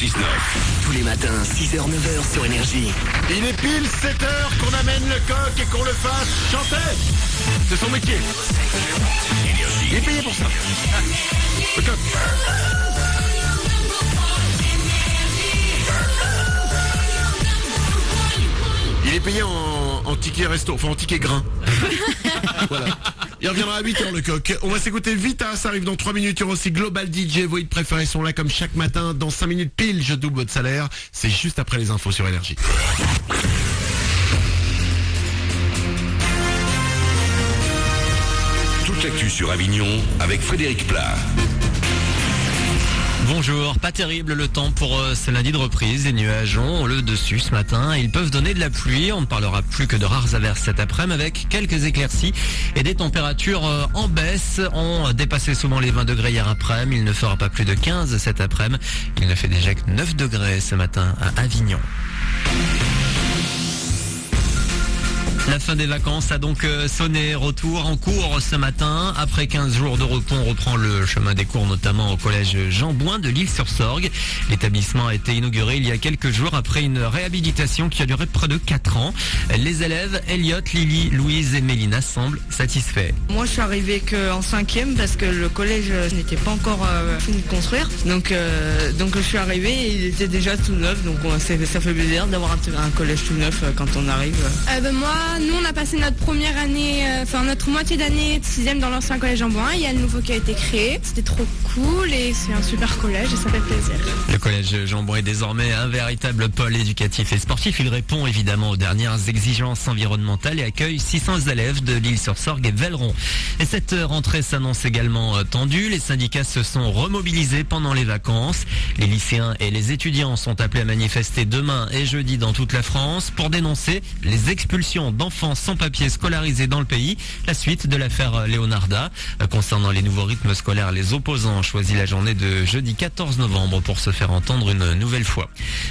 6-9. Tous les matins, 6h-9h sur Énergie. Il est pile 7h qu'on amène le coq et qu'on le fasse chanter. C'est son métier. Il est payé pour ça. Le coq. Il est payé en ticket resto, enfin en ticket grain. Voilà. Il reviendra à 8h le coq. On va s'écouter Vita, ça arrive dans 3 minutes. Il y aura aussi Global DJ, vos hits préférés sont là comme chaque matin. Dans 5 minutes pile, je double votre salaire. C'est juste après les infos sur Énergie. Toute l'actu sur Avignon avec Frédéric Plat. Bonjour, pas terrible le temps pour ce lundi de reprise. Les nuages ont le dessus ce matin. Ils peuvent donner de la pluie. On ne parlera plus que de rares averses cet après-midi avec quelques éclaircies et des températures en baisse. On dépassait souvent les 20 degrés hier après-midi. Il ne fera pas plus de 15 cet après-midi. Il ne fait déjà que 9 degrés ce matin à Avignon. La fin des vacances a donc sonné. Retour en cours ce matin. Après 15 jours de repos, on reprend le chemin des cours, notamment au collège Jean Bouin de l'Isle-sur-Sorgue. L'établissement a été inauguré il y a quelques jours après une réhabilitation qui a duré près de 4 ans. Les élèves, Elliot, Lily, Louise et Mélina semblent satisfaits. Moi, je suis arrivée qu'en 5e parce que le collège n'était pas encore fini de construire. Donc je suis arrivée et il était déjà tout neuf. Donc ça fait plaisir d'avoir un collège tout neuf quand on arrive. Moi, nous on a passé notre première année, notre moitié d'année de 6e dans l'ancien collège Jean Bouin. Il y a le nouveau qui a été créé. C'était trop cool et c'est un super collège et ça fait plaisir. Le collège Jean Bouin est désormais un véritable pôle éducatif et sportif. Il répond évidemment aux dernières exigences environnementales et accueille 600 élèves de l'Isle-sur-Sorgue et Velleron. Et cette rentrée s'annonce également tendue. Les syndicats se sont remobilisés pendant les vacances. Les lycéens et les étudiants sont appelés à manifester demain et jeudi dans toute la France pour dénoncer les expulsions d'enfants sans papier scolarisés dans le pays, la suite de l'affaire Leonarda. Concernant les nouveaux rythmes scolaires, les opposants ont choisi la journée de jeudi 14 novembre pour se faire entendre une nouvelle fois.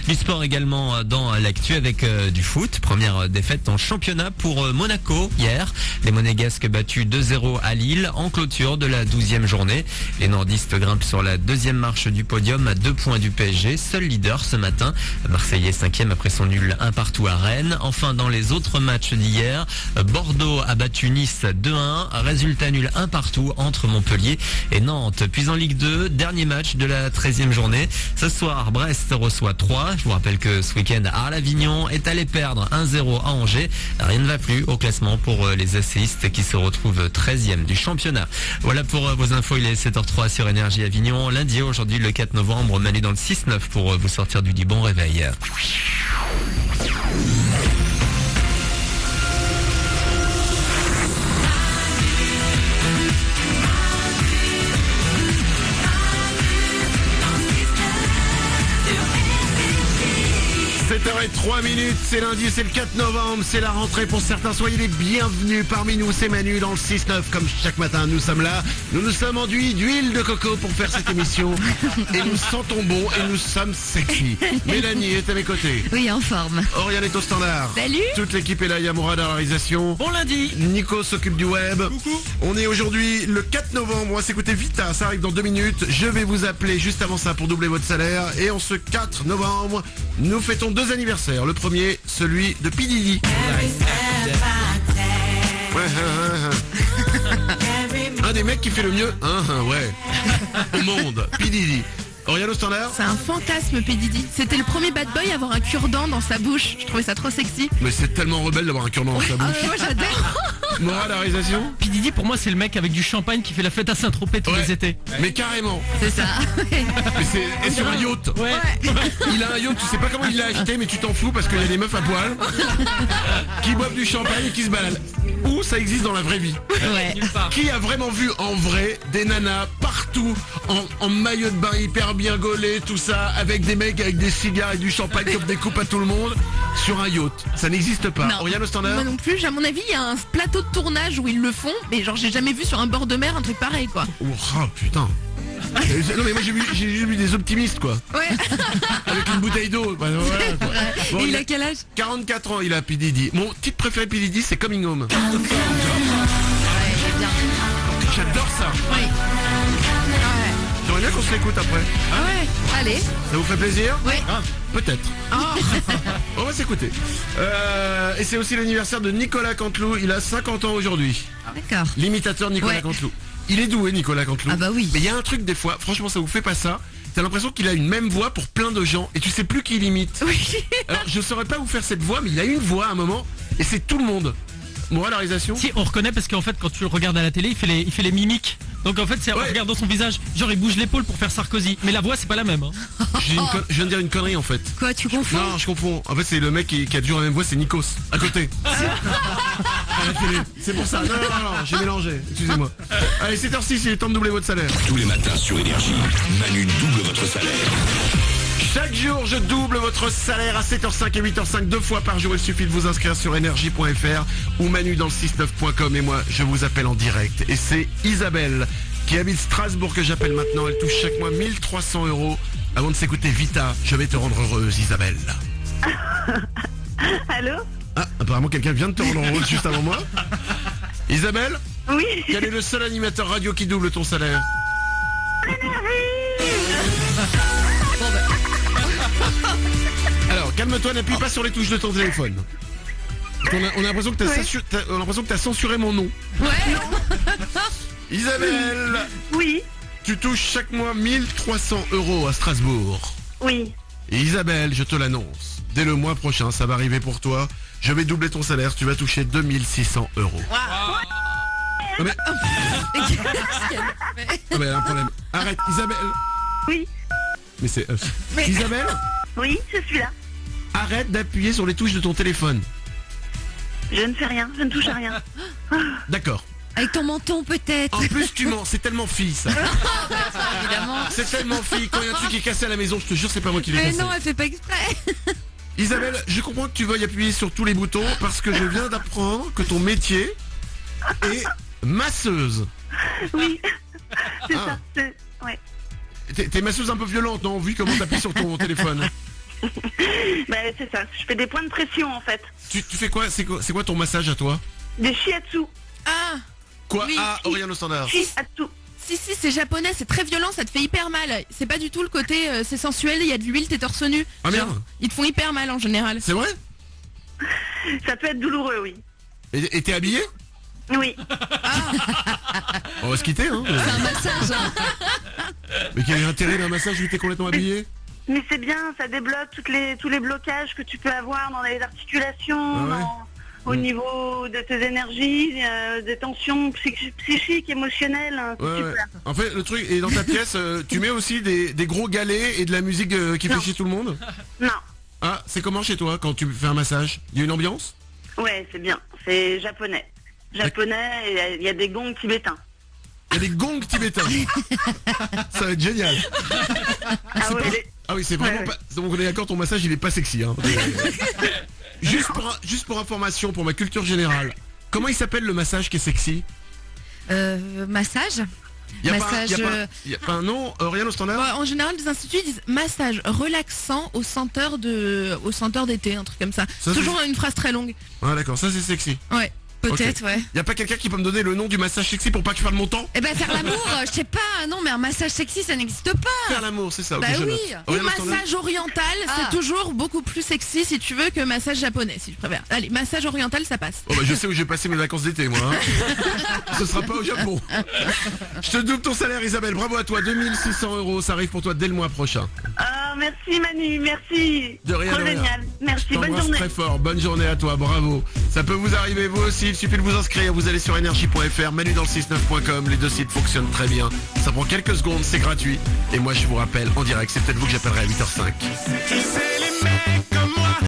Du sport également dans l'actu avec du foot. Première défaite en championnat pour Monaco hier. Les Monégasques battus 2-0 à Lille en clôture de la 12e journée. Les nordistes grimpent sur la deuxième marche du podium à 2 points du PSG, seul leader ce matin. Marseille est 5e après son nul 1-1 à Rennes. Enfin, dans les autres matchs d'hier, Bordeaux a battu Nice 2-1, résultat nul 1-1 entre Montpellier et Nantes. Puis en Ligue 2, dernier match de la 13e journée. Ce soir, Brest reçoit 3. Je vous rappelle que ce week-end, Arles Avignon est allé perdre 1-0 à Angers. Rien ne va plus au classement pour les essayistes qui se retrouvent 13e du championnat. Voilà pour vos infos, il est 7h03 sur Énergie Avignon. Lundi, aujourd'hui le 4 novembre, Manu dans le 6-9 pour vous sortir du lit. Bon réveil. 7h03, c'est lundi, c'est le 4 novembre, c'est la rentrée pour certains. Soyez les bienvenus parmi nous, c'est Manu dans le 6-9. Comme chaque matin, nous sommes là. Nous nous sommes enduits d'huile de coco pour faire cette émission. Et nous sentons bon et nous sommes sexy. Mélanie est à mes côtés. Oui, en forme. Oriane est au standard. Salut. Toute l'équipe est là, Yamoura dans la réalisation. Bon lundi. Nico s'occupe du web. Coucou. On est aujourd'hui le 4 novembre, on va s'écouter Vita, ça arrive dans 2 minutes. Je vais vous appeler juste avant ça pour doubler votre salaire. Et en ce 4 novembre, nous fêtons 2 anniversaires. Le premier, celui de P. Diddy. Un des mecs qui fait le mieux, au monde, P. Diddy. Oriane au standard. C'est un fantasme, P. Diddy. C'était le premier bad boy à avoir un cure-dent dans sa bouche. Je trouvais ça trop sexy. Mais c'est tellement rebelle d'avoir un cure-dent dans sa bouche. Moi j'adore. Mora, la réalisation. P. Diddy pour moi c'est le mec avec du champagne qui fait la fête à Saint-Tropez tous les étés. Mais carrément. C'est ça. Mais c'est sur un yacht. Ouais. Il a un yacht, tu sais pas comment il l'a acheté, mais tu t'en fous parce qu'il y a des meufs à poil qui boivent du champagne et qui se baladent. Ou ça existe dans la vraie vie. Ouais. Qui a vraiment vu en vrai des nanas partout en maillot de bain hyper bien gaulé, tout ça, avec des mecs avec des cigares et du champagne comme des coupes à tout le monde sur un yacht? Ça n'existe pas. Non. Oriane au standard. Moi non plus. À mon avis, il y a un plateau de tournage où ils le font, mais genre j'ai jamais vu sur un bord de mer un truc pareil quoi. Oh putain. Non mais moi j'ai vu des optimistes quoi. Ouais. Avec une bouteille d'eau. Bah, voilà, quoi. Bon, Et il a quel âge? 44 ans il a P. Diddy. Mon titre préféré P. Diddy c'est Coming Home. Ouais, j'aime bien. J'adore ça. Oui. Ouais. J'aurais bien voudrais qu'on se l'écoute après. Ah ouais. Allez. Ça vous fait plaisir? Oui. Ah, peut-être. On va s'écouter. Et c'est aussi l'anniversaire de Nicolas Canteloup. Il a 50 ans aujourd'hui. D'accord. L'imitateur Nicolas Ouais. Canteloup. Il est doué, Nicolas Canteloup. Ah bah oui. Mais il y a un truc des fois, franchement, ça vous fait pas ça? T'as l'impression qu'il a une même voix pour plein de gens et tu sais plus qui il imite. Oui. Alors je saurais pas vous faire cette voix, mais il a une voix à un moment et c'est tout le monde. Moi, la réalisation? Si, on reconnaît parce qu'en fait, quand tu le regardes à la télé, il fait les mimiques. Donc en fait, c'est en Ouais. regardant son visage, genre il bouge l'épaule pour faire Sarkozy. Mais la voix, c'est pas la même. Hein. Je viens de dire une connerie en fait. Quoi, tu confonds? Non, je confonds. En fait, c'est le mec qui a toujours la même voix, c'est Nikos, à côté. À la télé. C'est pour ça. Non, j'ai mélangé. Excusez-moi. Allez, 7h06, il est temps de doubler votre salaire. Tous les matins sur Énergie, Manu double votre salaire. Chaque jour, je double votre salaire à 7h05 et 8h05, 2 fois par jour. Il suffit de vous inscrire sur énergie.fr ou manu dans le 69.com. Et moi, je vous appelle en direct. Et c'est Isabelle qui habite Strasbourg que j'appelle maintenant. Elle touche chaque mois 1300 €. Avant de s'écouter Vita, je vais te rendre heureuse, Isabelle. Allô? Ah, apparemment quelqu'un vient de te rendre heureuse juste avant moi. Isabelle, Oui. quel est le seul animateur radio qui double ton salaire? Alors, calme-toi, n'appuie pas sur les touches de ton téléphone. On a l'impression que t'as censuré mon nom. Ouais. Isabelle, Oui. tu touches chaque mois 1300 € à Strasbourg. Oui. Et Isabelle, je te l'annonce, dès le mois prochain, ça va arriver pour toi. Je vais doubler ton salaire, tu vas toucher 2600 €. Non mais... Ah mais il y a un problème. Arrête, Isabelle. Oui. Mais c'est... Isabelle, Oui, je suis là. arrête d'appuyer sur les touches de ton téléphone. Je ne fais rien. Je ne touche à rien. D'accord. Avec ton menton peut-être. En plus tu mens, c'est tellement fille ça. Évidemment. C'est tellement fille, quand il y a un truc qui est cassé à la maison, je te jure c'est pas moi qui l'ai Mais cassé. non, elle fait pas exprès. Isabelle, je comprends que tu veuilles appuyer sur tous les boutons parce que je viens d'apprendre que ton métier est masseuse. Oui. C'est Ah. ça. Ouais. T'es masseuse un peu violente, non? Vu comment t'appuies sur ton téléphone. Ben, c'est ça. Je fais des points de pression en fait. Tu fais quoi? C'est quoi ton massage à toi? Des shiatsu. Ah. Quoi? Oui. Ah, Oriane au standard. Shiatsu. Si, c'est japonais, c'est très violent, ça te fait hyper mal. C'est pas du tout le côté, c'est sensuel, il y a de l'huile, t'es torse nu. Ah, merde. Ils te font hyper mal en général. C'est vrai? Ça peut être douloureux, oui. Et t'es habillé? Oui. On va se quitter, hein? C'est un massage. Hein. Mais quel est l'intérêt d'un massage où t'es complètement habillé? Mais c'est bien, ça débloque tous les blocages que tu peux avoir dans les articulations, Ah ouais. au niveau de tes énergies, des tensions psychiques, émotionnelles. hein, c'est Ouais, ouais. super. En fait, le truc, et dans ta pièce, tu mets aussi des gros galets et de la musique qui fait Non. chier tout le monde? Non. Ah, c'est comment chez toi quand tu fais un massage? Il y a une ambiance? Ouais, c'est bien. C'est japonais. Japonais, et il y a des gongs tibétains. Il y a des gongs tibétains. Ça va être génial. Ah ouais, Ah oui, c'est vraiment Ouais, ouais. pas... Donc on est d'accord, ton massage il est pas sexy. Hein. Juste pour information, pour ma culture générale, comment il s'appelle le massage qui est sexy? Massage. Il y a Massage, pas un nom, rien au standard? Ouais, en général, les instituts disent massage relaxant au senteur d'été, un truc comme ça. Ça, Toujours une phrase très longue. Ah d'accord, ça c'est sexy. Ouais. Peut-être, ouais. Y a pas quelqu'un qui peut me donner le nom du massage sexy pour pas que je perde mon temps? Eh ben faire l'amour, je sais pas, non mais un massage sexy ça n'existe pas. Faire l'amour, c'est ça. ok, Bah je oui. note. Ou Oriane au standard? massage oriental, Ah. c'est toujours beaucoup plus sexy si tu veux que massage japonais, si tu préfères. Allez, massage oriental, ça passe. Oh bah je sais où je vais passer mes vacances d'été moi. Hein. Ce sera pas au Japon. Je te double ton salaire Isabelle, bravo à toi, 2600 €, ça arrive pour toi dès le mois prochain. Ah, merci Manu, merci. De rien, Trop de rien. génial. Merci, Je bonne t'embrasse journée. très fort, bonne journée à toi, bravo. Ça peut vous arriver vous aussi, il suffit de vous inscrire, vous allez sur énergie.fr, manu dans le 69.com, les deux sites fonctionnent très bien. Ça prend quelques secondes, c'est gratuit. Et moi je vous rappelle en direct, c'est peut-être vous que j'appellerai à 8h05.